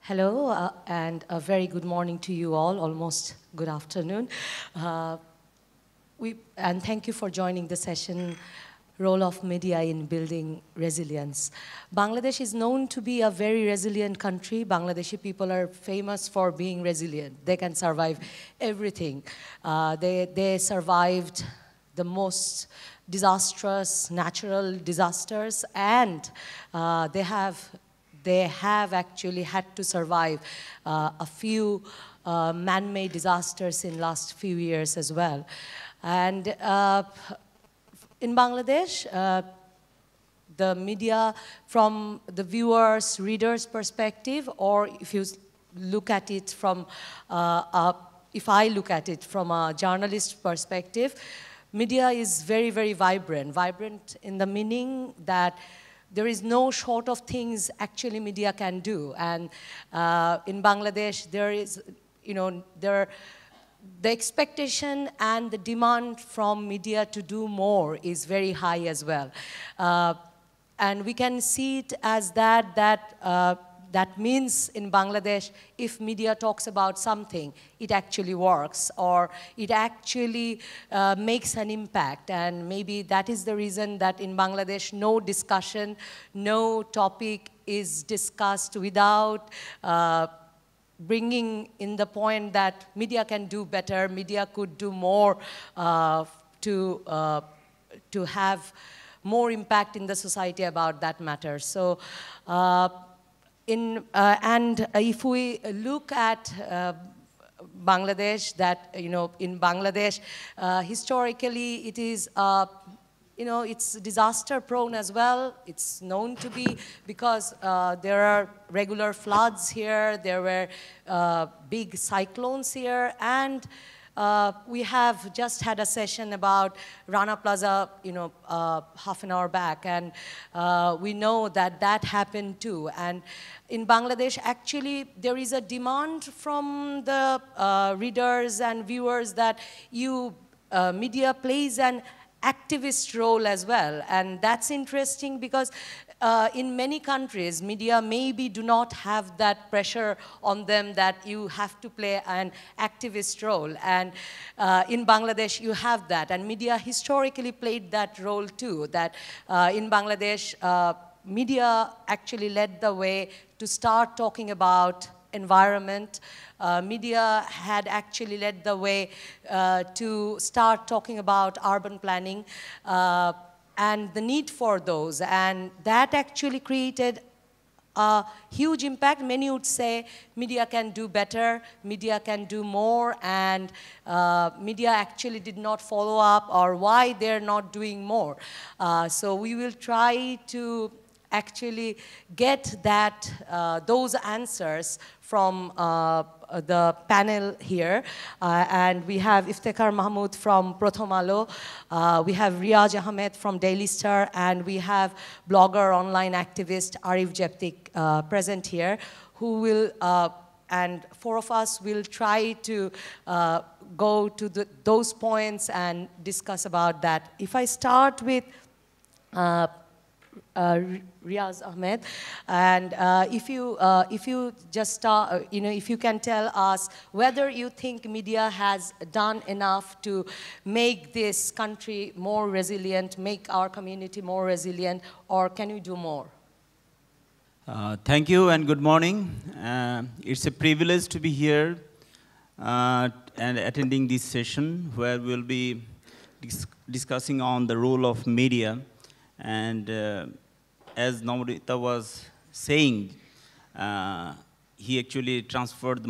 Hello, and a very good morning to you all, almost good afternoon. And thank you for joining the session, Role of Media in Building Resilience. Bangladesh is known to be a very resilient country. Bangladeshi people are famous for being resilient. They can survive everything. They survived the most disastrous natural disasters, and they have actually had to survive a few man-made disasters in last few years as well. And in Bangladesh, the media, from the viewers, readers' perspective, or if you look at it from, if I look at it from a journalist perspective, media is very, very vibrant. Vibrant in the meaning that there is no short of things actually media can do. And in Bangladesh, there is, the expectation and the demand from media to do more is very high as well. And we can see it as that means in Bangladesh, if media talks about something, it actually works, or it actually makes an impact. And maybe that is the reason that in Bangladesh, no discussion, no topic is discussed without bringing in the point that media can do better, media could do more to have more impact in the society about that matter. So. If we look at Bangladesh, in Bangladesh, historically it is, it's disaster prone as well. It's known to be because there are regular floods here, there were big cyclones here, and we have just had a session about Rana Plaza, half an hour back, and we know that that happened too. And in Bangladesh, actually, there is a demand from the readers and viewers that media plays an activist role as well. And that's interesting because in many countries, media maybe do not have that pressure on them that you have to play an activist role. And in Bangladesh, you have that. And media historically played that role too, that in Bangladesh, media actually led the way to start talking about environment. Media had actually led the way to start talking about urban planning and the need for those. And that actually created a huge impact. Many would say media can do better, media can do more, and media actually did not follow up, or why they're not doing more. So we will try to actually get those answers from the panel here. And we have Iftekhar Mahmood from Prothom Alo, we have Riaz Ahmed from Daily Star, and we have blogger, online activist Arif Jeptik present here, who will, and four of us will try to go to those points and discuss about that. If I start with Riaz Ahmed, and if you just start, if you can tell us whether you think media has done enough to make this country more resilient, make our community more resilient, or can you do more? Thank you and good morning. It's a privilege to be here and attending this session where we'll be discussing on the role of media. And as Namrita was saying, he actually transferred the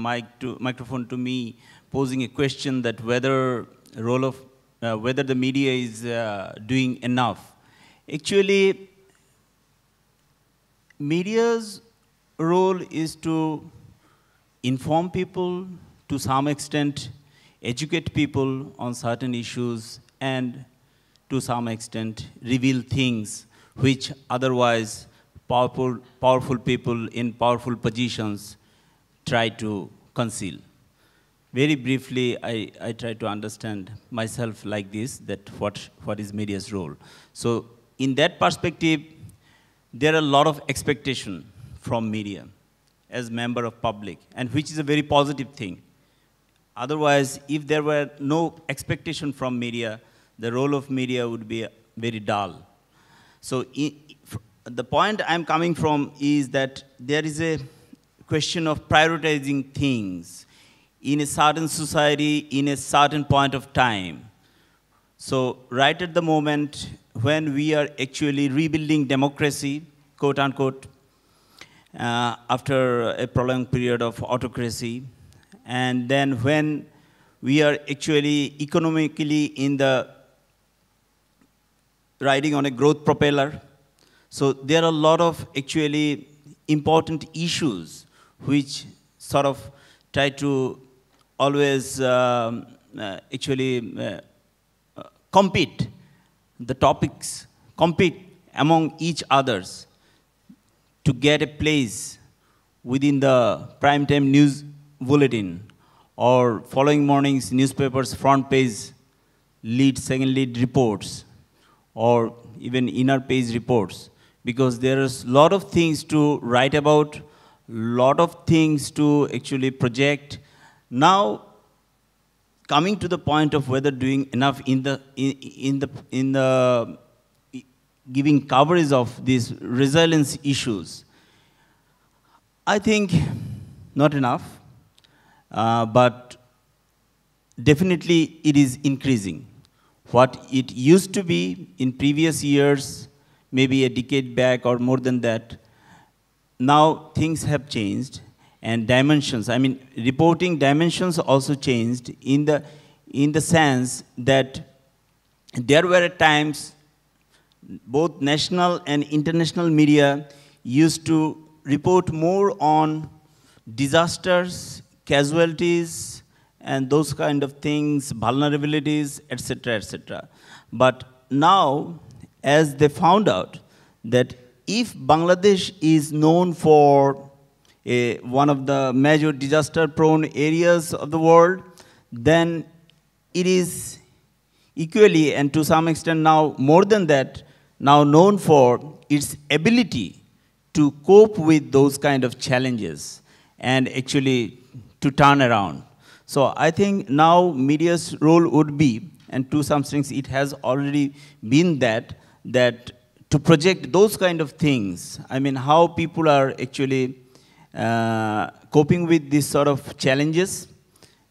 microphone to me, posing a question that whether the media is doing enough. Actually, media's role is to inform people, to some extent, educate people on certain issues, and to some extent, reveal things which otherwise powerful people in powerful positions try to conceal. Very briefly, I try to understand myself like this, that what is media's role. So in that perspective, there are a lot of expectation from media. as member of public, and which is a very positive thing. Otherwise, if there were no expectation from media, the role of media would be very dull. So the point I'm coming from is that there is a question of prioritizing things in a certain society, in a certain point of time. So right at the moment when we are actually rebuilding democracy, quote unquote, after a prolonged period of autocracy, and then when we are actually economically in the riding on a growth propeller, so there are a lot of actually important issues which sort of try to always compete, the topics compete among each others to get a place within the primetime news bulletin or following morning's newspapers front page lead, second lead reports, or even inner page reports, because there is a lot of things to write about, lot of things to actually project. Now, coming to the point of whether doing enough in the giving coverage of these resilience issues, I think not enough, but definitely it is increasing. What it used to be in previous years, maybe a decade back or more than that, now things have changed, and dimensions, I mean, reporting dimensions also changed in the sense that there were at times both national and international media used to report more on disasters, casualties, and those kind of things, vulnerabilities, etc., etc. But now, as they found out that if Bangladesh is known for one of the major disaster-prone areas of the world, then it is equally, and to some extent now more than that, now known for its ability to cope with those kind of challenges and actually to turn around. So I think now media's role would be, and to some extent it has already been that to project those kind of things. I mean, how people are actually coping with these sort of challenges,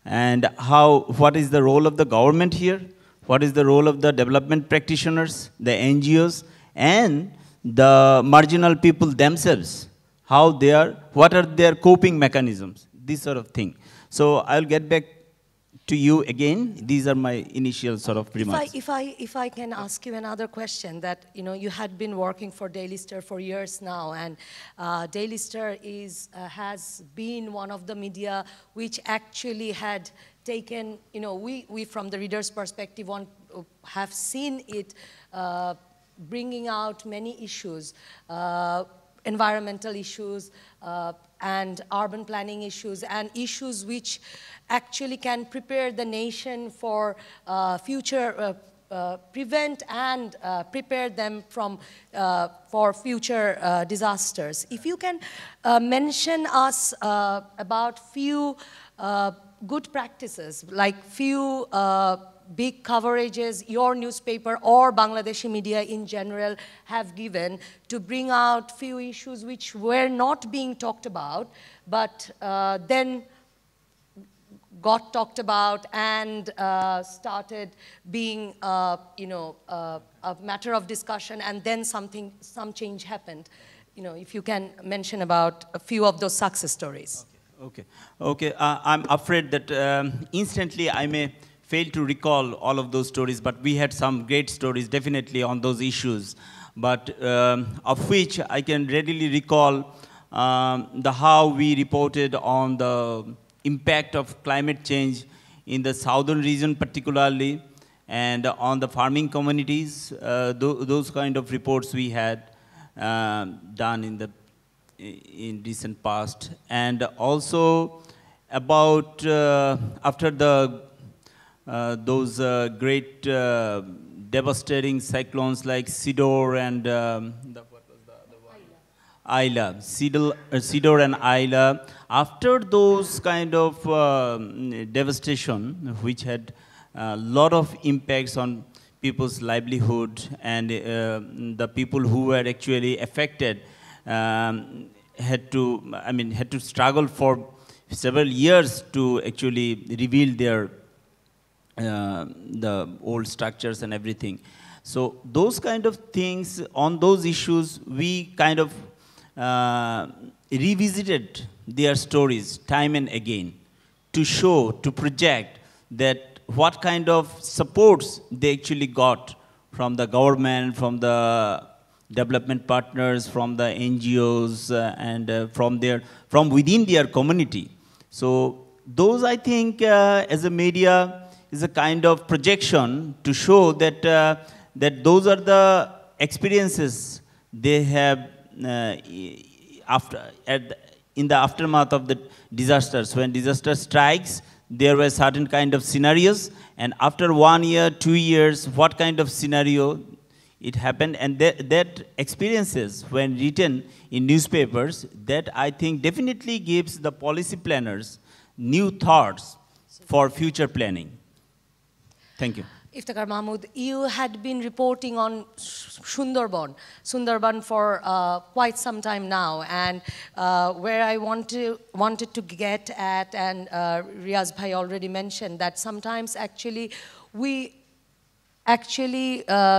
and what is the role of the government here, what is the role of the development practitioners, the NGOs, and the marginal people themselves, what are their coping mechanisms, this sort of thing. So I'll get back to you again. These are my initial sort of remarks. If I can ask you another question, that you had been working for Daily Star for years now, and Daily Star has been one of the media which actually had taken, we from the reader's perspective have seen it bringing out many issues, environmental issues, and urban planning issues, and issues which actually can prepare the nation for future, prevent and prepare them for future disasters. If you can mention us about few good practices, like few big coverages your newspaper or Bangladeshi media in general have given to bring out few issues which were not being talked about, but then got talked about and started being, a matter of discussion, and then some change happened. If you can mention about a few of those success stories. Okay. I'm afraid that instantly I may fail to recall all of those stories, but we had some great stories definitely on those issues, but of which I can readily recall how we reported on the impact of climate change in the southern region particularly, and on the farming communities. Those kind of reports we had done in recent past, and also about after those great devastating cyclones like Sidor and Ayla, Sidor and Ayla, after those kind of devastation, which had a lot of impacts on people's livelihood and the people who were actually affected had to struggle for several years to actually rebuild their the old structures and everything. So those kind of things, on those issues, we kind of revisited their stories time and again to show, to project that what kind of supports they actually got from the government, from the development partners, from the NGOs, and from within their community. So those, I think, as a media, is a kind of projection to show that that those are the experiences they have in the aftermath of the disasters. When disaster strikes, there were certain kind of scenarios, and after 1 year, 2 years, what kind of scenario it happened, and that experiences, when written in newspapers, that I think definitely gives the policy planners new thoughts for future planning. Thank you. Iftikhar Mahmood, you had been reporting on Sundarban for quite some time now, and where I wanted to get at, and Riaz Bhai already mentioned, that sometimes actually we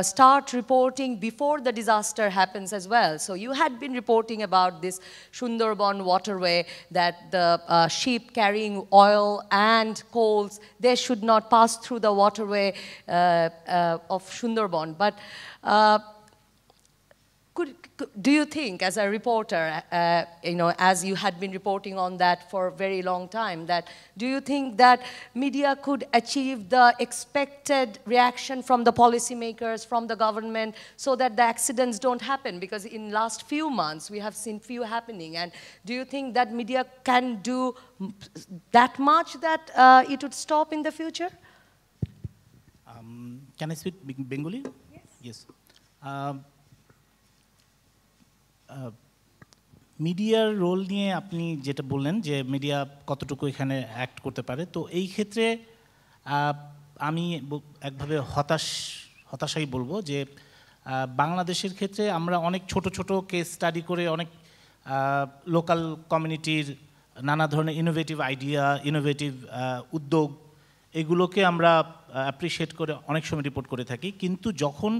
start reporting before the disaster happens as well. So you had been reporting about this Sundarban waterway, that the ship carrying oil and coals, they should not pass through the waterway of Sundarban. But do you think, as a reporter, as you had been reporting on that for a very long time, that do you think that media could achieve the expected reaction from the policymakers, from the government, so that the accidents don't happen? Because in last few months, we have seen few happening. And do you think that media can do that much that it would stop in the future? Can I speak Bengali? Yes. Yes. মিডিয়ার role নিয়ে আপনি যেটা বললেন যে media কতটুকু এখানে act করতে পারে, তো এই ক্ষেত্রে আমি একভাবে হতাশাই বলবো যে বাংলাদেশের ক্ষেত্রে আমরা অনেক ছোট ছোট কেস স্টাডি করে অনেক লোকাল কমিউনিটির নানা ধরনের ইনোভেটিভ আইডিয়া, ইনোভেটিভ উদ্যোগ, এগুলোকে আমরা অ্যাপ্রিসিয়েট করে অনেক সময় রিপোর্ট করে থাকি। কিন্তু যখন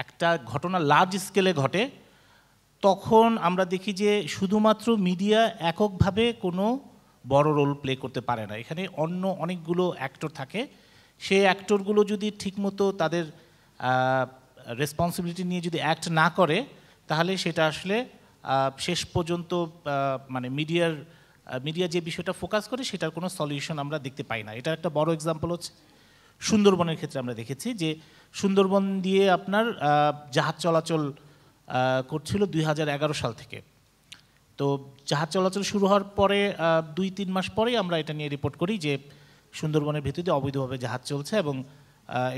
একটা ঘটনা লার্জ স্কেলে ঘটে, তখন আমরা দেখি যে শুধুমাত্র মিডিয়া এককভাবে কোনো বড় রোল প্লে করতে পারে না। এখানে অন্য অনেকগুলো অ্যাক্টর থাকে, সেই অ্যাক্টরগুলো যদি ঠিকমতো তাদের রেসপন্সিবিলিটি নিয়ে যদি অ্যাক্ট না করে, তাহলে সেটা আসলে শেষ পর্যন্ত মানে মিডিয়া যে বিষয়টা ফোকাস করে সেটার কোনো সলিউশন আমরা দেখতে পাই না। এটা একটা বড় এক্সাম্পল হচ্ছে সুন্দরবনের ক্ষেত্রে আমরা দেখেছি যে সুন্দরবন দিয়ে আপনার জাহাজ চলাচল করছিল 2011 সাল থেকে। তো জাহাজ চলাচল শুরু হওয়ার পরে 2-3 মাস পরেই আমরা এটা নিয়ে রিপোর্ট করি যে সুন্দরবনের ভিতর দিয়ে অবৈধভাবে জাহাজ চলছে, এবং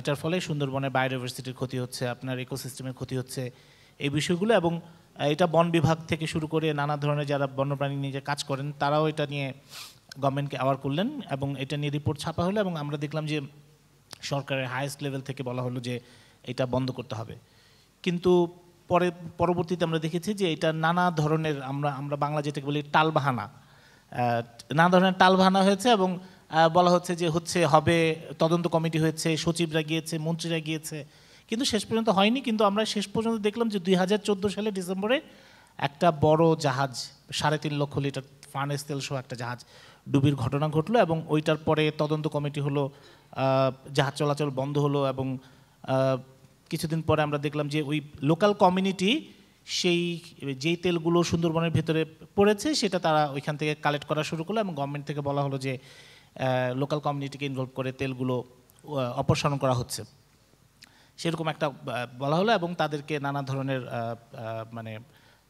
এটার ফলে সুন্দরবনের বায়োডাইভার্সিটির ক্ষতি হচ্ছে, আপনার ইকোসিস্টেমের ক্ষতি হচ্ছে, এই বিষয়গুলো। এবং এটা বন বিভাগ থেকে শুরু করে নানা ধরনের যারা বন্যপ্রাণী নিয়ে যে কাজ করেন তারাও এটা নিয়ে গভর্নমেন্টকে অ্যাওয়ার করলেন, এবং এটা নিয়ে রিপোর্ট ছাপা হলো, এবং আমরা দেখলাম যে সরকারের হাইয়েস্ট লেভেল থেকে বলা হলো যে এটা বন্ধ করতে হবে। কিন্তু পরবর্তীতে আমরা দেখেছি যে এটা নানা ধরনের আমরা বাংলা যেটাকে বলি টালবাহানা, নানা ধরনের টালবাহানা হয়েছে, এবং বলা হচ্ছে যে হবে, তদন্ত কমিটি হয়েছে, সচিবরা গিয়েছে, মন্ত্রীরা গিয়েছে, কিন্তু শেষ পর্যন্ত হয়নি। কিন্তু আমরা শেষ পর্যন্ত দেখলাম যে 2014 সালে ডিসেম্বরে একটা বড় জাহাজ 3.5 লক্ষ লিটার ফার্নেস তেল সহ একটা জাহাজ ডুবির ঘটনা ঘটলো, এবং ওইটার পরে তদন্ত কমিটি হলো, জাহাজ চলাচল বন্ধ হলো, এবং কিছুদিন পরে আমরা দেখলাম যে ওই লোকাল কমিউনিটি যেই তেলগুলো সুন্দরবনের ভেতরে পড়েছে সেটা তারা ওইখান থেকে কালেক্ট করা শুরু করলো, এবং গভর্নমেন্ট থেকে বলা হলো যে লোকাল কমিউনিটিকে ইনভলভ করে তেলগুলো অপসারণ করা হচ্ছে, সেরকম একটা বলা হলো, এবং তাদেরকে নানা ধরনের মানে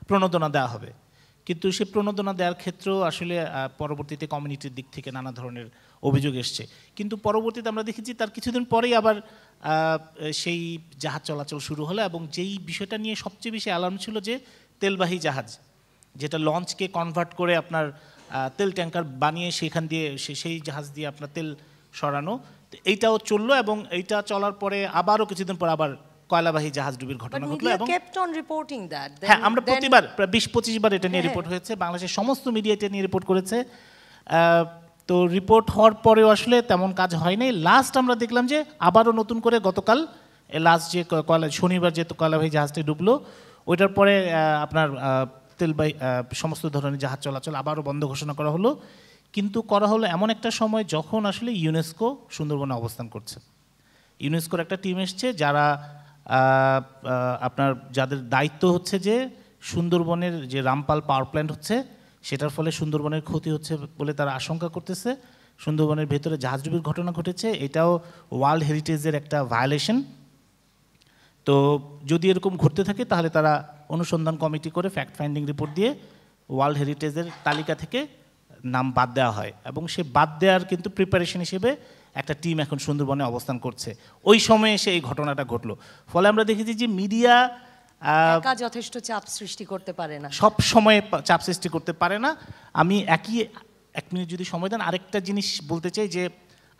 প্রণোদনা দেওয়া হবে। কিন্তু সেই প্রণোদনা দেওয়ার ক্ষেত্রেও আসলে পরবর্তীতে কমিউনিটির দিক থেকে নানা ধরনের অভিযোগ এসছে। কিন্তু পরবর্তীতে আমরা দেখেছি তার কিছুদিন পরেই আবার সেই জাহাজ চলাচল শুরু হলো, এবং যেই বিষয়টা নিয়ে সবচেয়ে বেশি অ্যালার্ম ছিল যে তেলবাহী জাহাজ, যেটা লঞ্চকে কনভার্ট করে আপনার তেল ট্যাঙ্কার বানিয়ে সেখান দিয়ে সেই জাহাজ দিয়ে আপনার তেল সরানো, এইটাও চললো এবং এইটা চলার পরে আবারও কিছুদিন পর আবার কয়লাবাহী জাহাজ ডুবির ঘটনা ঘটলো। এবং হ্যাঁ, আমরা প্রতিবার প্রায় 20-25 বার এটা নিয়ে রিপোর্ট হয়েছে, বাংলাদেশের সমস্ত মিডিয়া এটা নিয়ে রিপোর্ট করেছে। তো রিপোর্ট হওয়ার পরেও আসলে তেমন কাজ হয়নি। লাস্ট আমরা দেখলাম যে আবারও নতুন করে গতকাল লাস্ট যে শনিবার যে কয়লাবাহী জাহাজটি ডুবলো, ওইটার পরে আপনার তেলবাহী সমস্ত ধরনের জাহাজ চলাচল আবারও বন্ধ ঘোষণা করা হলো। কিন্তু করা হলো এমন একটা সময় যখন আসলে ইউনেস্কো সুন্দরবনে অবস্থান করছে। ইউনেস্কোর একটা টিম এসছে যারা আপনার যাদের দায়িত্ব হচ্ছে যে সুন্দরবনের যে রামপাল পাওয়ার প্ল্যান্ট হচ্ছে সেটার ফলে সুন্দরবনের ক্ষতি হচ্ছে বলে তারা আশঙ্কা করতেছে। সুন্দরবনের ভেতরে জাহাজ ডুবির ঘটনা ঘটেছে, এটাও ওয়ার্ল্ড হেরিটেজের একটা ভায়োলেশন। তো যদি এরকম ঘটতে থাকে তাহলে তারা অনুসন্ধান কমিটি করে ফ্যাক্ট ফাইন্ডিং রিপোর্ট দিয়ে ওয়ার্ল্ড হেরিটেজের তালিকা থেকে নাম বাদ দেওয়া হয় এবং সে বাদ দেওয়ার কিন্তু প্রিপারেশন হিসেবে একটা টিম এখন সুন্দরবনে অবস্থান করছে। ওই সময়ে এসে এই ঘটনাটা ঘটলো। ফলে আমরা দেখেছি যে মিডিয়া যথেষ্ট চাপ সৃষ্টি করতে পারে না, সব সময় চাপ সৃষ্টি করতে পারে না। আমি এক মিনিট যদি সময় দেন আরেকটা জিনিস বলতে চাই যে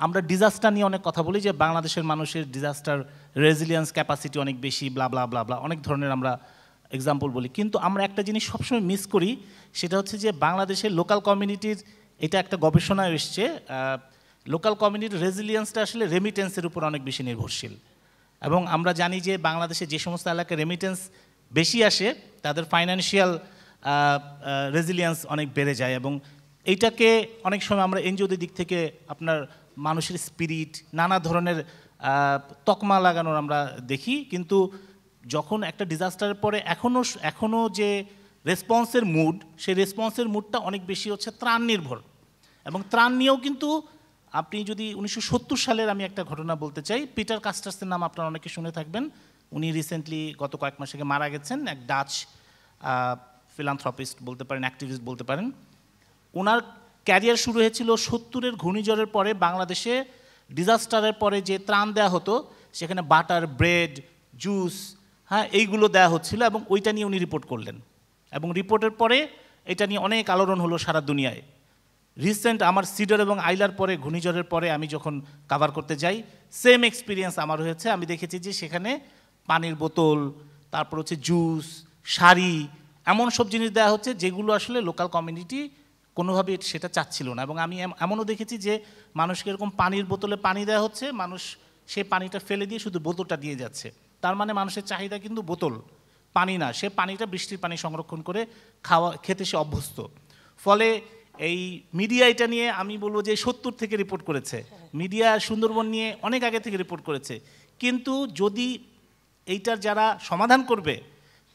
আমরা ডিজাস্টার নিয়ে অনেক কথা বলি যে বাংলাদেশের মানুষের ডিজাস্টার রেজিলিয়েন্স ক্যাপাসিটি অনেক বেশি, ব্লা ব্লা ব্লা ব্লা, অনেক ধরনের আমরা এক্সাম্পল বলি। কিন্তু আমরা একটা জিনিস সবসময় মিস করি, সেটা হচ্ছে যে বাংলাদেশের লোকাল কমিউনিটির, এটা একটা গবেষণায় এসছে, লোকাল কমিউনিটির রেজিলিয়েন্সটা আসলে রেমিটেন্সের উপর অনেক বেশি নির্ভরশীল। এবং আমরা জানি যে বাংলাদেশে যে সমস্ত এলাকায় রেমিটেন্স বেশি আসে তাদের ফাইন্যান্সিয়াল রেজিলিয়েন্স অনেক বেড়ে যায়। এবং এইটাকে অনেক সময় আমরা এনজিওদের দিক থেকে আপনার মানুষের স্পিরিট নানা ধরনের তকমা লাগানোর আমরা দেখি। কিন্তু যখন একটা ডিজাস্টারের পরে এখনও যে রেসপন্সের মুড, সেই রেসপন্সের মুডটা অনেক বেশি হচ্ছে ত্রাণ নির্ভর। এবং ত্রাণ নিয়েও কিন্তু আপনি যদি 1970 সালের আমি একটা ঘটনা বলতে চাই, পিটার কাস্টার্সের নাম আপনারা অনেকে শুনে থাকবেন। উনি রিসেন্টলি গত কয়েক মাস আগে মারা গেছেন, এক ডাচ ফিলান্থ্রপিস্ট বলতে পারেন, অ্যাক্টিভিস্ট বলতে পারেন। ওনার ক্যারিয়ার শুরু হয়েছিল 70-এর ঘূর্ণিঝড়ের পরে। বাংলাদেশে ডিজাস্টারের পরে যে ত্রাণ দেওয়া হতো সেখানে বাটার, ব্রেড, জুস, হ্যাঁ, এইগুলো দেওয়া হচ্ছিল এবং ওইটা নিয়ে উনি রিপোর্ট করলেন। এবং রিপোর্টের পরে এটা নিয়ে অনেক আলোড়ন হলো সারা দুনিয়ায়। রিসেন্ট আমার সিডার এবং আইলার পরে ঘূর্ণিঝড়ের পরে আমি যখন কাভার করতে যাই, সেম এক্সপিরিয়েন্স আমার হয়েছে। আমি দেখেছি যে সেখানে পানির বোতল, তারপর হচ্ছে জুস, শাড়ি, এমন সব জিনিস দেওয়া হচ্ছে যেগুলো আসলে লোকাল কমিউনিটি কোনোভাবে সেটা চাচ্ছিল না। এবং আমি এমনও দেখেছি যে মানুষকে এরকম পানির বোতলে পানি দেওয়া হচ্ছে, মানুষ সে পানিটা ফেলে দিয়ে শুধু বোতলটা দিয়ে যাচ্ছে। তার মানে মানুষের চাহিদা কিন্তু বোতল, পানি না। সে পানিটা বৃষ্টির পানি সংরক্ষণ করে খেতে সে অভ্যস্ত। ফলে এই মিডিয়া এটা নিয়ে আমি বলবো যে 70 থেকে রিপোর্ট করেছে। মিডিয়া সুন্দরবন নিয়ে অনেক আগে থেকে রিপোর্ট করেছে। কিন্তু যদি এইটার যারা সমাধান করবে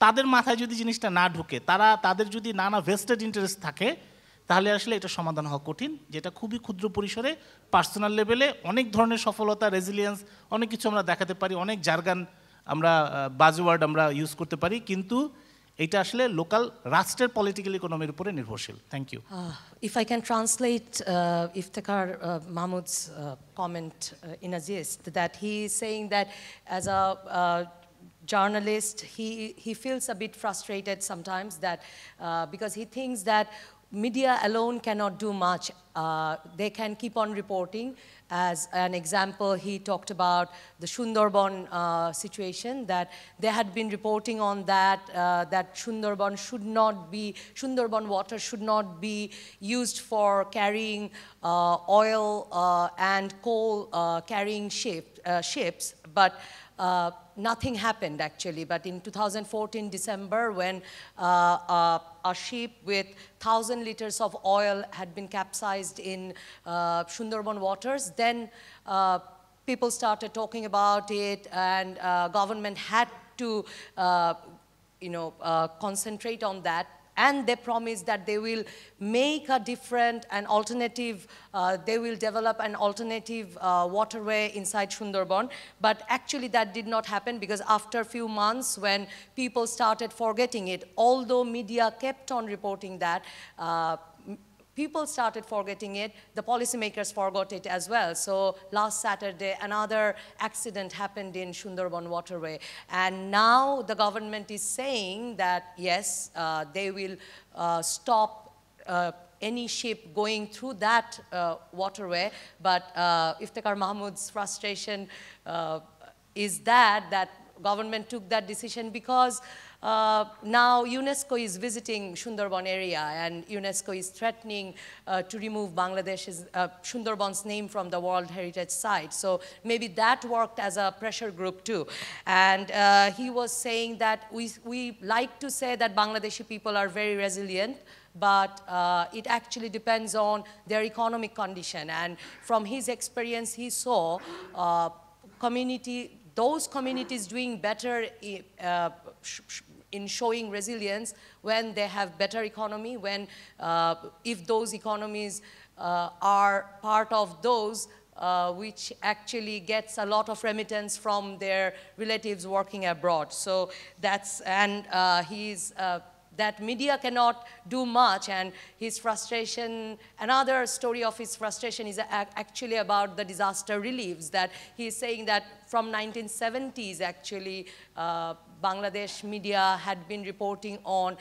তাদের মাথায় যদি জিনিসটা না ঢুকে, তাদের যদি নানা ভেস্টেড ইন্টারেস্ট থাকে, তাহলে আসলে এটা সমাধান হওয়া কঠিন। যেটা খুবই ক্ষুদ্র পরিসরে পার্সোনাল লেভেলে অনেক ধরনের সফলতা, রেজিলিয়েন্স, অনেক কিছু আমরা দেখাতে পারি, অনেক জার্গান আমরা বাজওয়ার্ড আমরা ইউজ করতে পারি, কিন্তু এটা আসলে লোকাল রাষ্ট্রের পলিটিক্যাল ইকোনমির উপরে নির্ভরশীল। Thank you. If I can translate Iftikhar Mahmood's comment in a gist, that he is saying that as a journalist, he feels a bit frustrated sometimes that because he thinks that media alone cannot do much. They can keep on reporting. As an example, he talked about the Sundarban situation, that they had been reporting on that, that Sundarban water should not be used for carrying oil and coal carrying ships, but nothing happened actually. But in 2014 December, when a ship with 1,000 liters of oil had been capsized in Sundarban waters, then people started talking about it, and government had to concentrate on that. And they promised that they will make a different and alternative, they will develop an alternative waterway inside Sundarban. But actually that did not happen, because after a few months when people started forgetting it, although media kept on reporting that, people started forgetting it, the policymakers forgot it as well. So last Saturday, another accident happened in Sundarban waterway. And now the government is saying that, yes, they will stop any ship going through that waterway. But Iftikhar Mahmood's frustration is that government took that decision because now UNESCO is visiting Sundarban area, and UNESCO is threatening to remove Bangladesh's Sundarban's name from the World Heritage Site. So maybe that worked as a pressure group too. And he was saying that we like to say that Bangladeshi people are very resilient, but it actually depends on their economic condition. And from his experience, he saw those communities doing better in showing resilience when they have better economy, when if those economies are part of those which actually gets a lot of remittance from their relatives working abroad. So that's, and that media cannot do much, and his frustration, another story of his frustration is actually about the disaster reliefs, that he's saying that from 1970s actually Bangladesh media had been reporting on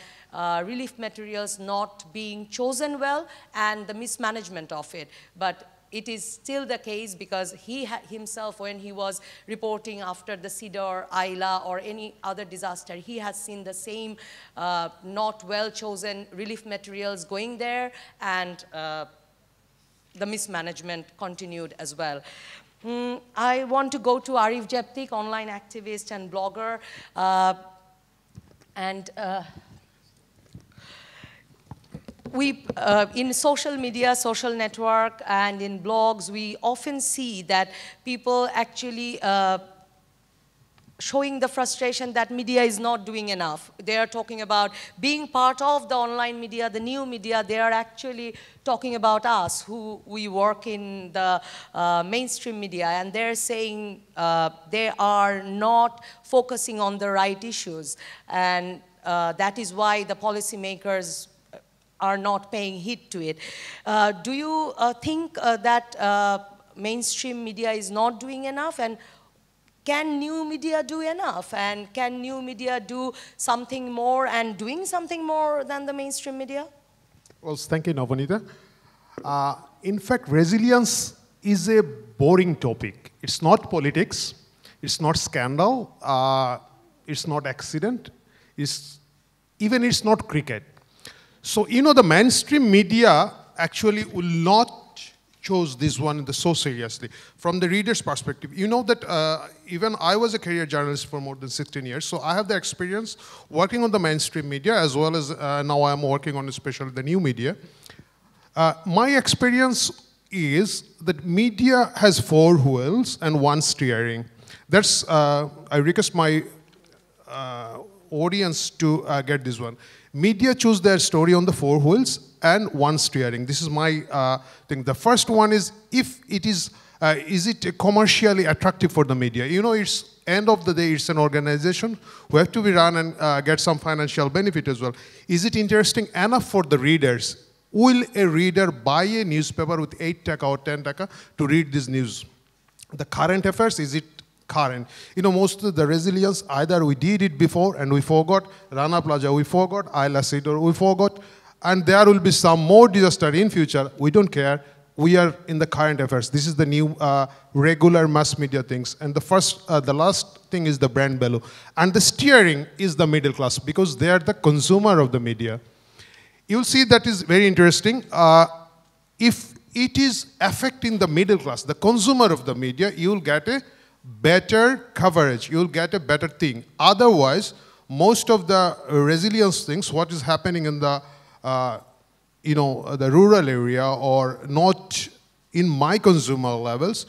relief materials not being chosen well and the mismanagement of it. But it is still the case because he himself, when he was reporting after the Cedar, Ayla, or any other disaster, he has seen the same not well-chosen relief materials going there, and the mismanagement continued as well. I want to go to Arif Jeptik, online activist and blogger. In social media, social network, and in blogs, we often see that people actually showing the frustration that media is not doing enough. They are talking about being part of the online media, the new media. They are actually talking about us, who we work in the mainstream media, and they're saying they are not focusing on the right issues. And that is why the policymakers are not paying heed to it. Do you think that mainstream media is not doing enough? And can new media do enough? And can new media do something more and doing something more than the mainstream media? Well, thank you, Navanita. In fact, resilience is a boring topic. It's not politics. It's not scandal. It's not accident. It's not cricket. So, the mainstream media actually will not chose this one so seriously. From the reader's perspective, that even I was a career journalist for more than 16 years, so I have the experience working on the mainstream media as well as now I'm working on especially the new media. My experience is that media has 4 wheels and 1 steering. That's, I request my audience to get this one. Media choose their story on the 4 wheels and 1 steering. This is my thing. The first one is, if it is it commercially attractive for the media? It's end of the day, it's an organization who have to be run and get some financial benefit as well. Is it interesting enough for the readers? Will a reader buy a newspaper with 8 taka or 10 taka to read this news? The current affairs, is it current? Most of the resilience, either we did it before and we forgot, Rana Plaza we forgot, Ayla Cedar we forgot, and there will be some more disaster in future. We don't care. We are in the current affairs. This is the new regular mass media things. And the last thing is the brand value. And the steering is the middle class, because they are the consumer of the media. You'll see that is very interesting. If it is affecting the middle class, the consumer of the media, you'll get a better coverage. You'll get a better thing. Otherwise, most of the resilience things, what is happening in the the rural area or not in my consumer levels,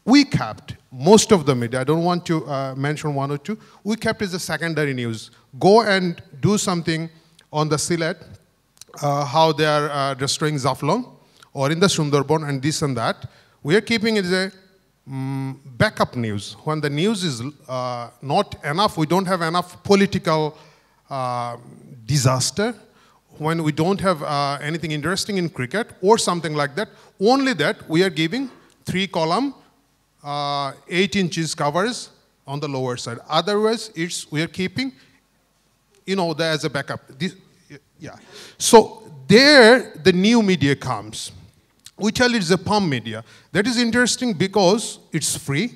we kept most of the media. I don't want to mention 1 or 2. We kept as a secondary news. Go and do something on the Sylhet, how they are destroying Zaflon, or in the Sundarban and this and that. We are keeping it as a backup news. When the news is not enough, we don't have enough political disaster, when we don't have anything interesting in cricket or something like that, only that we are giving 3-column, 8 inches covers on the lower side. Otherwise, we are keeping, as a backup. Yeah. So there, the new media comes. We tell it's a PUM media. That is interesting because it's free,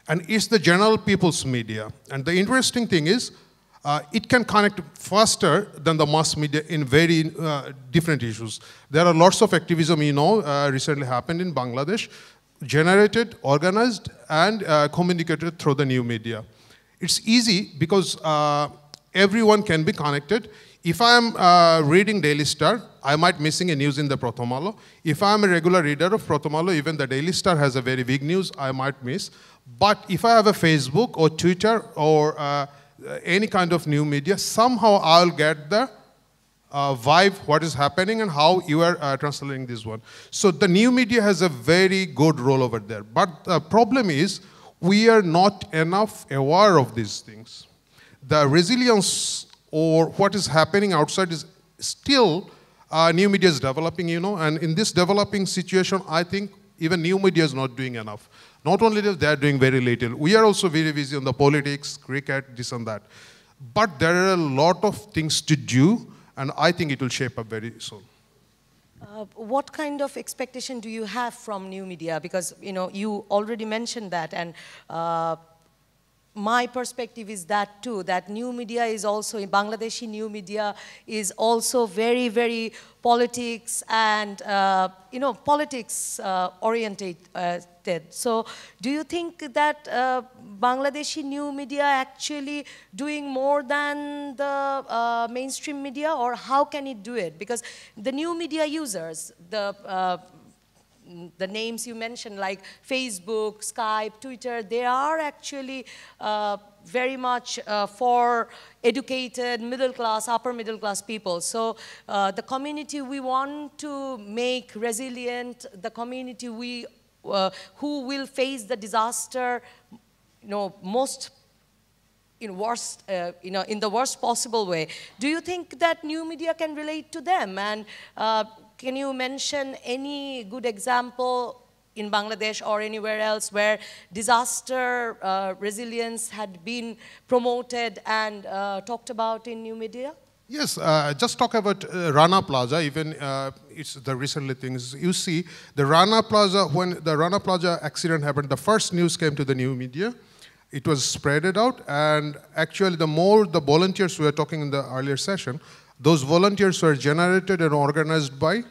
and it's the general people's media. And the interesting thing is, it can connect faster than the mass media in very different issues. There are lots of activism, recently happened in Bangladesh, generated, organized, and communicated through the new media. It's easy because everyone can be connected. If I am reading Daily Star, I might be missing a news in the Pratham Alo. If I am a regular reader of Pratham Alo, even the Daily Star has a very big news, I might miss. But if I have a Facebook or Twitter or any kind of new media, somehow I'll get the vibe, what is happening and how you are translating this one. So the new media has a very good role over there. But the problem is, we are not enough aware of these things. The resilience or what is happening outside is still, new media is developing, and in this developing situation, I think even new media is not doing enough. Not only that, they are doing very little. We are also very busy on the politics, cricket, this and that. But there are a lot of things to do, and I think it will shape up very soon. What kind of expectation do you have from new media? Because, you already mentioned that, and my perspective is that too, that new media is also, in Bangladeshi new media is also very, very politics and, politics oriented. So do you think that Bangladeshi new media actually doing more than the mainstream media, or how can it do it? Because the new media users, the names you mentioned, like Facebook, Skype, Twitter, they are actually very much for educated, middle class, upper middle class people. So the community we want to make resilient, the community who will face the disaster, most in the worst possible way. Do you think that new media can relate to them? And can you mention any good example in Bangladesh or anywhere else where disaster resilience had been promoted and talked about in new media? Yes, just talk about Rana Plaza, even it's the recently things. You see, the Rana Plaza, when the Rana Plaza accident happened, the first news came to the new media. It was spreaded out, and actually the more the volunteers we were talking in the earlier session, those volunteers were generated and organized by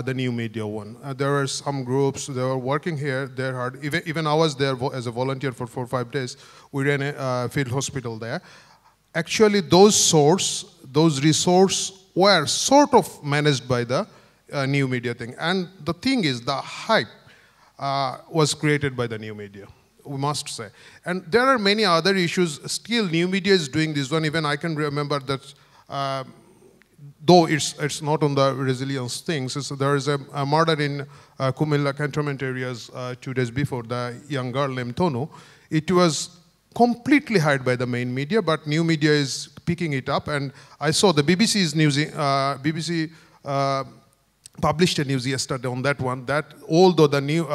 the new media one. There were some groups, they were working here, they're hard. Even I was there as a volunteer for 4 or 5 days. We ran a field hospital there. Actually, those resources were sort of managed by the new media thing. And the thing is, the hype was created by the new media, we must say. And there are many other issues. Still, new media is doing this one. Even I can remember that, though it's not on the resilience things, there is a murder in Kumilla cantonment areas 2 days before, the young girl named Tonu. It was completely hid by the main media, but new media is picking it up. And I saw the BBC's news, BBC published a news yesterday on that one, that although the new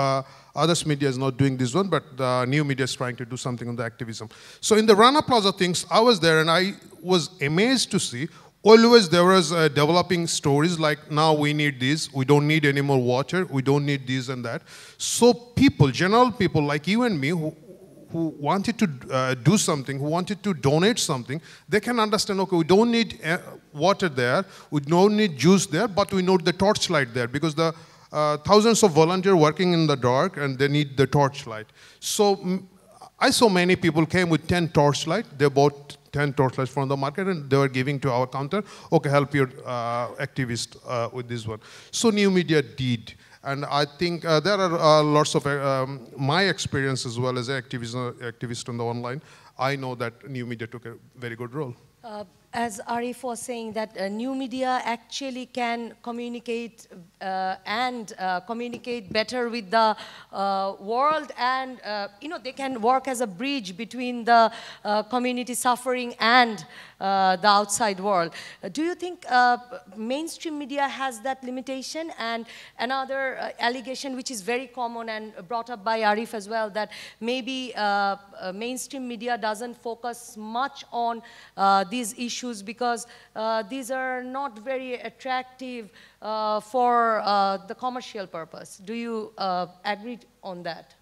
others media is not doing this one, but the new media is trying to do something on the activism. So in the Rana Plaza things, I was there and I was amazed to see always there was developing stories like, now we need this, we don't need any more water, we don't need this and that. So people, general people like you and me who wanted to do something, who wanted to donate something, they can understand, okay, we don't need water there, we don't need juice there, but we need the torchlight there, because the thousands of volunteers working in the dark and they need the torchlight. So I saw many people came with 10 torchlight, they bought 10 torchlights from the market and they were giving to our counter, okay, help your activist with this one. So new media did. And I think there are lots of my experience as well as an activist on the online. I know that new media took a very good role. As Arif was saying, that new media actually can communicate and communicate better with the world, and they can work as a bridge between the community suffering and the outside world. Do you think mainstream media has that limitation? And another allegation which is very common and brought up by Arif as well, that maybe mainstream media doesn't focus much on these issues because these are not very attractive for the commercial purpose. Do you agree on that?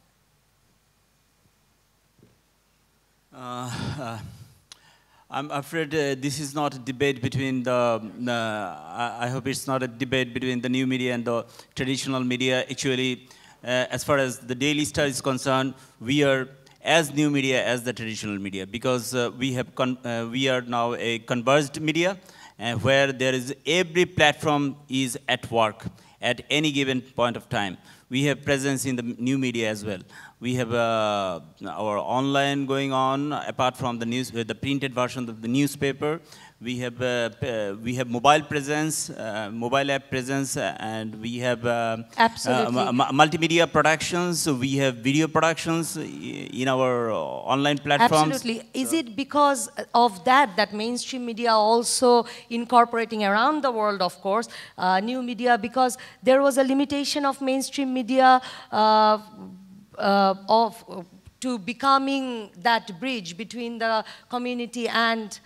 I'm afraid this is not a debate between I hope it's not a debate between the new media and the traditional media. Actually, as far as the Daily Star is concerned, we are as new media as the traditional media, because we are now a converged media where there is every platform is at work at any given point of time. We have presence in the new media as well. We have our online going on, apart from the printed version of the newspaper. We have mobile presence, mobile app presence, and we have multimedia productions. We have video productions in our online platforms. Absolutely. Is it because of that mainstream media also incorporating around the world, of course, new media, because there was a limitation of mainstream media to becoming that bridge between the community and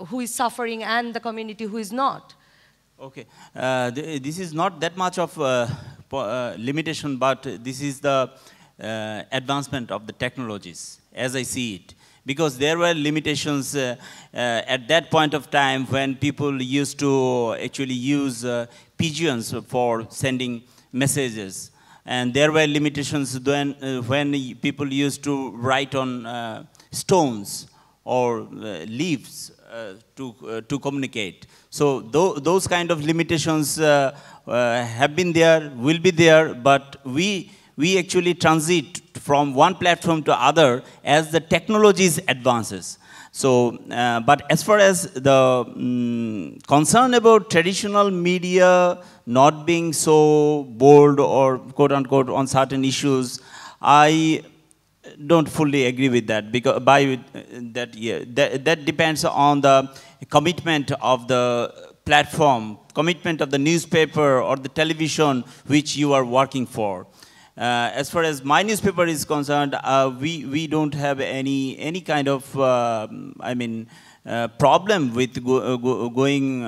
who is suffering and the community who is not? Okay, this is not that much of limitation, but this is the advancement of the technologies, as I see it. Because there were limitations at that point of time when people used to actually use pigeons for sending messages. And there were limitations when people used to write on stones or leaves to communicate. So those kind of limitations have been there, will be there, but we actually transit from one platform to other as the technologies advances. So, but as far as the concern about traditional media not being so bold or quote unquote on certain issues, I don't fully agree with that, because that depends on the commitment of the platform, commitment of the newspaper or the television which you are working for. As far as my newspaper is concerned, we don't have any kind of problem with going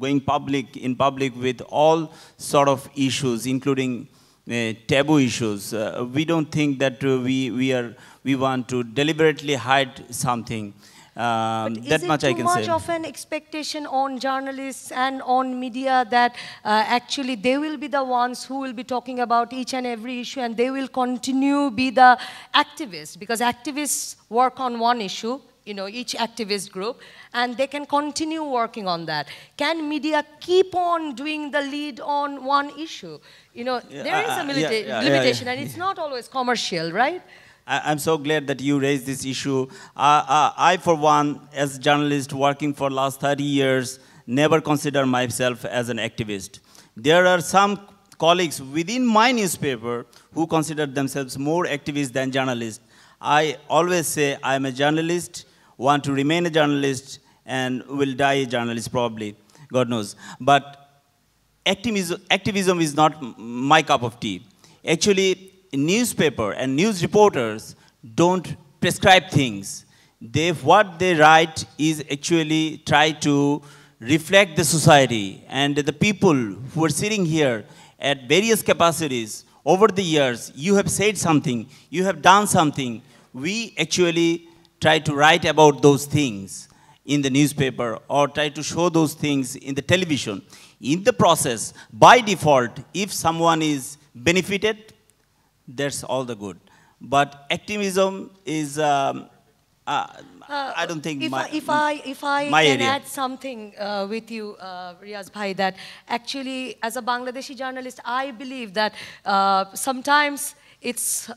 in public with all sort of issues, including taboo issues. We don't think that we want to deliberately hide something. That much I can say. Is it too much of an expectation on journalists and on media that actually they will be the ones who will be talking about each and every issue, and they will continue be the activists, because activists work on one issue, each activist group, and they can continue working on that. Can media keep on doing the lead on one issue? There is a limitation, and it's not always commercial, right? I'm so glad that you raised this issue. I, for one, as a journalist working for last 30 years, never consider myself as an activist. There are some colleagues within my newspaper who consider themselves more activists than journalists. I always say I'm a journalist, want to remain a journalist, and will die a journalist probably, God knows. But activism is not my cup of tea. Actually, newspaper and news reporters don't prescribe things. What they write is actually try to reflect the society, and the people who are sitting here at various capacities over the years. You have said something, you have done something. We actually try to write about those things in the newspaper or try to show those things in the television. In the process, by default, if someone is benefited, that's all the good. But activism is, I don't think if I can area. add something with you, Riaz Bhai, that actually as a Bangladeshi journalist, I believe that sometimes it's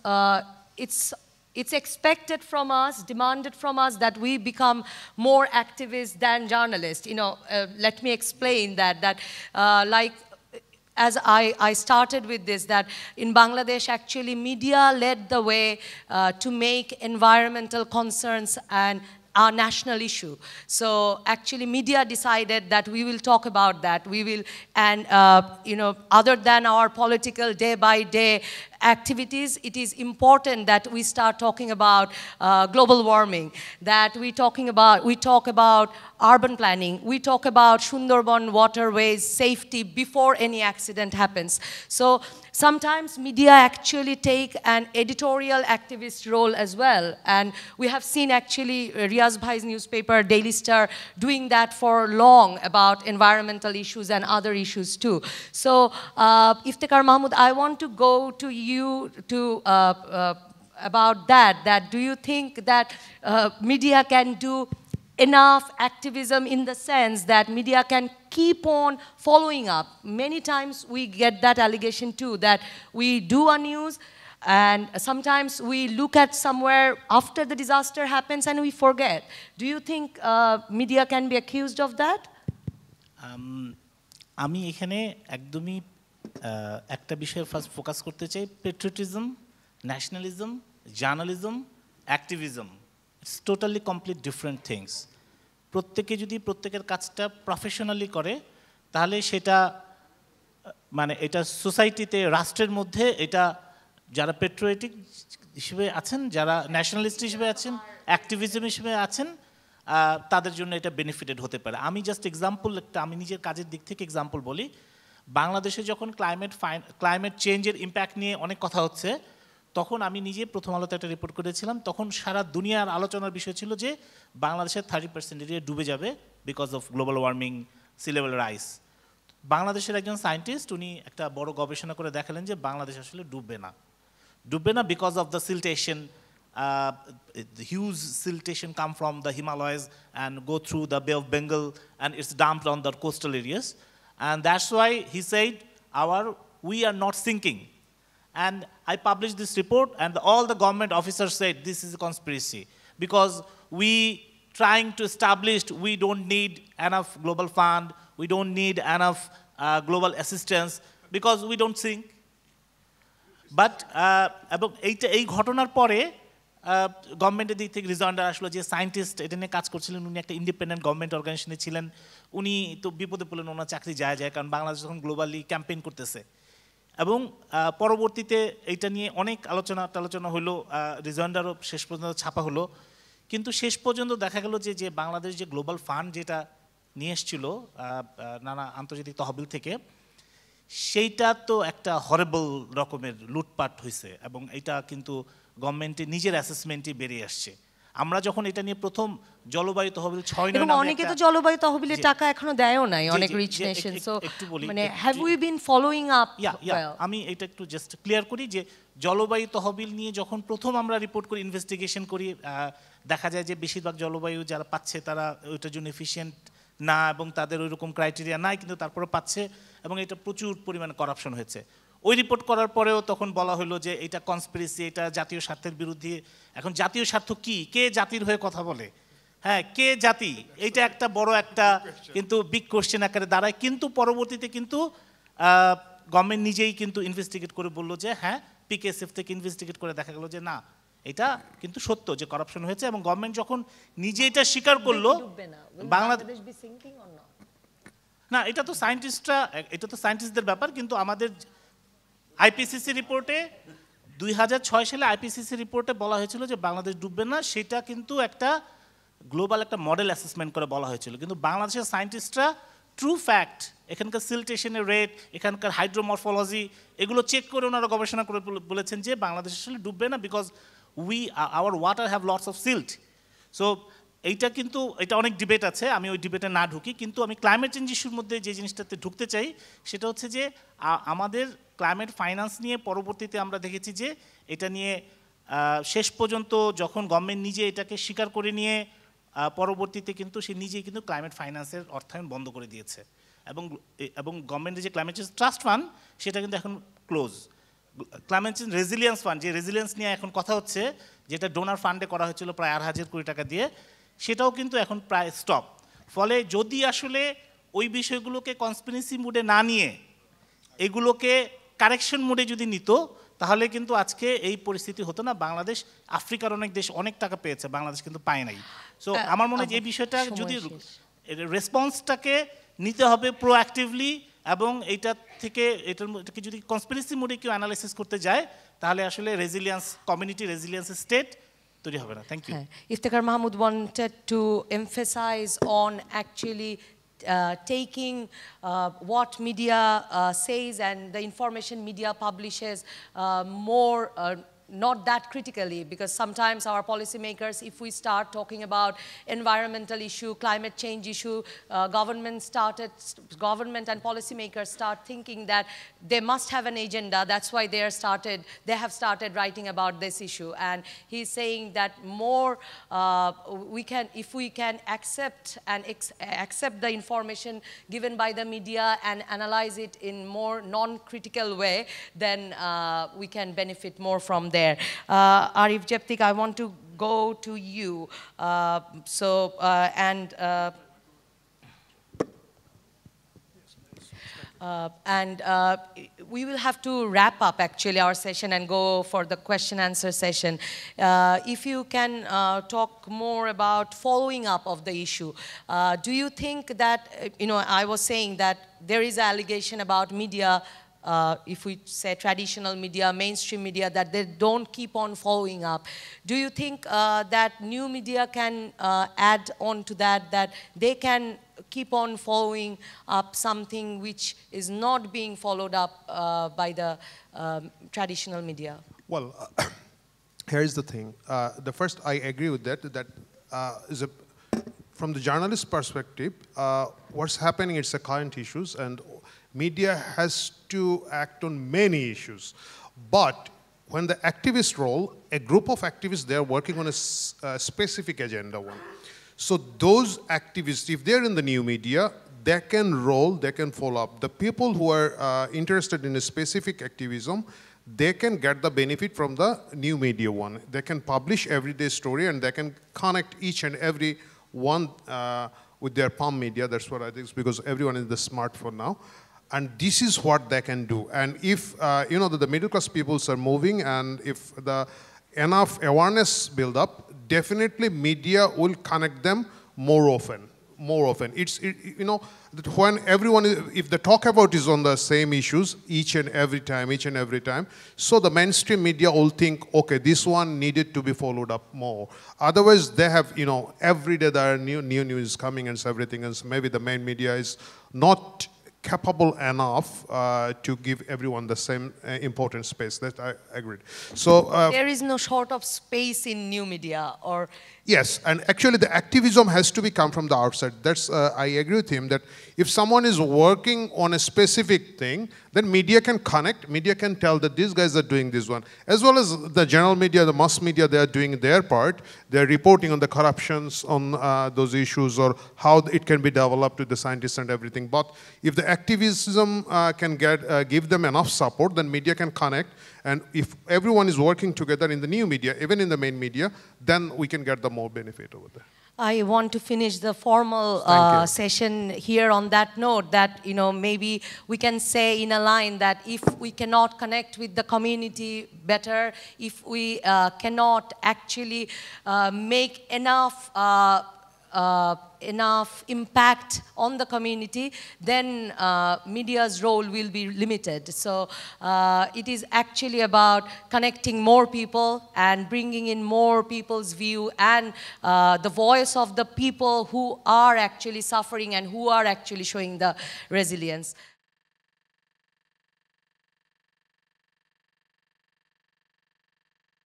it's expected from us, demanded from us that we become more activists than journalists. Let me explain that like, as I started with this, that in Bangladesh, actually, media led the way to make environmental concerns and our national issue. So actually, media decided that we will talk about that. We will, and other than our political day-by-day activities, it is important that we start talking about global warming, that we talk about urban planning, we talk about Sundarban waterways safety before any accident happens. So sometimes media actually take an editorial activist role as well, and we have seen actually Riaz Bhai's newspaper, Daily Star, doing that for long about environmental issues and other issues too. So Iftikhar Mahmood, I want to go to you to about that do you think that media can do enough activism, in the sense that media can keep on following up? Many times we get that allegation too, that we do a news and sometimes we look at somewhere after the disaster happens and we forget. Do you think media can be accused of that? আমি এখানে একদমই একটা বিষয়ে first focus করতে চাই। Patriotism, nationalism, journalism, activism, it's totally complete different things. প্রত্যেকে যদি প্রত্যেকের কাজটা প্রফেশনালি করে, তাহলে সেটা মানে এটা সোসাইটিতে, রাষ্ট্রের মধ্যে এটা যারা পেট্রিয়টিক হিসেবে আছেন, যারা ন্যাশনালিস্ট হিসেবে আছেন, অ্যাক্টিভিজম হিসেবে আছেন, তাদের জন্য এটা বেনিফিটেড হতে পারে। আমি জাস্ট এক্সাম্পল আমি নিজের কাজের দিক থেকে এক্সাম্পল বলি। বাংলাদেশে যখন ক্লাইমেট চেঞ্জের ইম্প্যাক্ট নিয়ে অনেক কথা হচ্ছে, তখন আমি নিজে প্রথম আলোতে একটা রিপোর্ট করেছিলাম। তখন সারা দুনিয়ার আলোচনার বিষয় ছিল যে বাংলাদেশের 30% এরিয়া ডুবে যাবে because of global warming, sea level rise. বাংলাদেশের একজন সায়েন্টিস্ট, উনি একটা বড় গবেষণা করে দেখালেন যে বাংলাদেশ আসলে ডুববে না because of the siltation. The huge siltation come from the Himalayas and go through the Bay of Bengal, and it's dumped on the coastal areas, and that's why he said we are not sinking. And I published this report, and all the government officers said this is a conspiracy, because we trying to establish we don't need enough global fund, we don't need enough global assistance, because we don't sink. But এবং এই ঘটনার পরে গভর্নমেন্টের দিক থেকে rejoinder আসলো, যে scientist এটা নিয়ে কাজ করছিলেন, উনি একটা ইন্ডিপেন্ডেন্ট গভর্নমেন্ট অর্গানাইজেশনে ছিলেন, উনি তো বিপদে পড়লেন, ওনার চাকরি যায়, কারণ বাংলাদেশ যখন গ্লোবালি ক্যাম্পেইন করতেছে। এবং পরবর্তীতে এইটা নিয়ে অনেক আলোচনা হলো, রিজয়েন্ডারও শেষ পর্যন্ত ছাপা হলো। কিন্তু শেষ পর্যন্ত দেখা গেল যে বাংলাদেশ যে গ্লোবাল ফান্ড যেটা নিয়ে এসেছিল নানা আন্তর্জাতিক তহবিল থেকে, সেইটা তো একটা হরেবল রকমের লুটপাট হয়েছে, এবং এটা কিন্তু গভর্নমেন্টের নিজের অ্যাসেসমেন্টই বেরিয়ে আসছে। আমরা যখন এটা নিয়ে প্রথম জলবায়ু তহবিল 6 এবং অনেকে তো জলবায়ু তহবিলের টাকা এখনো দেয়ও নাই, অনেক রিচ নেশন। সো মানে have we bin following up? আমি এটা একটু জাস্ট ক্লিয়ার করি যে জলবায়ু তহবিল নিয়ে যখন প্রথম আমরা রিপোর্ট করি, ইনভেস্টিগেশন করি, দেখা যায় যে বেশিরভাগ জলবায়ু যারা পাচ্ছে তারা ওইটার জন্য এফিশিয়েন্ট না, এবং তাদের ওই রকম ক্রাইটেরিয়া নাই, কিন্তু তারপরে পাচ্ছে, এবং এটা প্রচুর পরিমাণে করাপশন হয়েছে। ওই রিপোর্ট করার পরেও তখন বলা হলো যে এটা কনস্পিরেসি, এটা জাতীয় স্বার্থের বিরুদ্ধে। এখন জাতীয় স্বার্থ কি? কে জাতির হয়ে কথা বলে? হ্যাঁ, কে জাতি? এইটা একটা বড় একটা কিন্তু বিগ কোশ্চেন আকারে দাঁড়ায়। কিন্তু পরবর্তীতে কিন্তু গভর্নমেন্ট নিজেই কিন্তু ইনভেস্টিগেট করে বললো যে হ্যাঁ, পিকেএসএফ থেকে ইনভেস্টিগেট করে দেখা গেল যে না, এটা কিন্তু সত্য যে করাপশন হয়েছে। এবং গভর্নমেন্ট যখন নিজে এটা স্বীকার করলো, বাংলাদেশ না, এটা তো সায়েন্টিস্টদের ব্যাপার। কিন্তু আমাদের আইপিসিসি রিপোর্টে 2006 সালে আইপিসিসি রিপোর্টে বলা হয়েছিল যে বাংলাদেশ ডুববে না, সেটা কিন্তু একটা গ্লোবাল একটা মডেল অ্যাসেসমেন্ট করে বলা হয়েছিল। কিন্তু বাংলাদেশের সায়েন্টিস্টরা ট্রু ফ্যাক্ট, এখানকার সিলটেশনের রেট, এখানকার হাইড্রোমরফোলজি, এগুলো চেক করে ওনারা গবেষণা করে বলেছেন যে বাংলাদেশ আসলে ডুববে না, because our water have lots of silt. So এইটা কিন্তু এটা অনেক ডিবেট আছে, আমি ওই ডিবেটে না ঢুকি। কিন্তু আমি ক্লাইমেট চেঞ্জ ইস্যুর মধ্যে যে জিনিসটাতে ঢুকতে চাই, সেটা হচ্ছে যে আমাদের ক্লাইমেট ফাইন্যান্স নিয়ে পরবর্তীতে আমরা দেখেছি যে এটা নিয়ে শেষ পর্যন্ত যখন গভর্নমেন্ট নিজে এটাকে স্বীকার করে নিয়ে পরবর্তীতে কিন্তু সে নিজেই কিন্তু ক্লাইমেট ফাইন্যান্সের অর্থায়ন বন্ধ করে দিয়েছে। এবং গভর্নমেন্টের যে ক্লাইমেট চেঞ্জ ট্রাস্ট ফান্ড, সেটা কিন্তু এখন close. Climate change resilience fund, যে রেজিলিয়েন্স নিয়ে এখন কথা হচ্ছে, যেটা ডোনার ফান্ডে করা হয়েছিল প্রায় 8,000 কোটি টাকা দিয়ে, সেটাও কিন্তু এখন প্রায় স্টপ। ফলে যদি আসলে ওই বিষয়গুলোকে কনস্পিরেসি মুডে না নিয়ে এগুলোকে কারেকশন মুডে যদি নিত, তাহলে কিন্তু আজকে এই পরিস্থিতি হতো না। বাংলাদেশ, আফ্রিকার অনেক দেশ অনেক টাকা পেয়েছে, বাংলাদেশ কিন্তু পায় নাই। সো আমার মনে হয় এই বিষয়টা যদি রেসপন্সটাকে নিতে হবে প্রোঅ্যাক্টিভলি, এবং এইটা থেকে এটাকে যদি কনস্পিরেসি মোডে কেউ অ্যানালাইসিস করতে যায়, তাহলে আসলে রেজিলিয়েন্স কমিউনিটি, রেজিলিয়েন্স স্টেট তৈরি হবে না। Thank you. Iftikhar Mahmood wanted to emphasize on actually taking what media says and the information media publishes more not that critically, because sometimes our policymakers, if we start talking about environmental issue, climate change issue, government and policymakers start thinking that they must have an agenda. That's why they have started writing about this issue. And he's saying that more if we can accept the information given by the media and analyze it in more non-critical way, then we can benefit more from there. Arif Jeptik, I want to go to you. We will have to wrap up actually our session and go for the question answer session. If you can talk more about following up of the issue, do you think that, I was saying that there is an allegation about media, if we say traditional media, mainstream media, that they don't keep on following up. Do you think that new media can add on to that they can keep on following up something which is not being followed up by the traditional media? Well, here's the thing. The first, I agree with that is from the journalist perspective, what's happening, it's a current issues, and media has to act on many issues. But when the activist role, a group of activists, they're working on a specific agenda one. So those activists, if they're in the new media, they can follow up. The people who are interested in a specific activism, they can get the benefit from the new media one. They can publish everyday story, and they can connect each and every one with their palm media. That's what I think, because everyone is the smartphone now. And this is what they can do. And if, the middle class peoples are moving, and if the enough awareness build up, definitely media will connect them more often. That when everyone, if the talk about is on the same issues each and every time, so the mainstream media will think, okay, this one needed to be followed up more. Otherwise, they have, every day there are new news coming and everything else. Maybe the main media is not capable enough to give everyone the same important space. That I agreed. So there is no short of space in new media, or yes, and actually the activism has to come from the outside. That's I agree with him that if someone is working on a specific thing, then media can connect. Media can tell that these guys are doing this one, as well as the general media, the mass media. They are doing their part. They are reporting on the corruptions, on those issues, or how it can be developed with the scientists and everything. But if the activism can give them enough support, then media can connect. And if everyone is working together in the new media, even in the main media, then we can get the more benefit over there. I want to finish the formal session here on that note, that maybe we can say in a line that if we cannot connect with the community better, if we cannot actually make enough impact on the community, then media's role will be limited. So it is actually about connecting more people and bringing in more people's view and the voice of the people who are actually suffering and who are actually showing the resilience.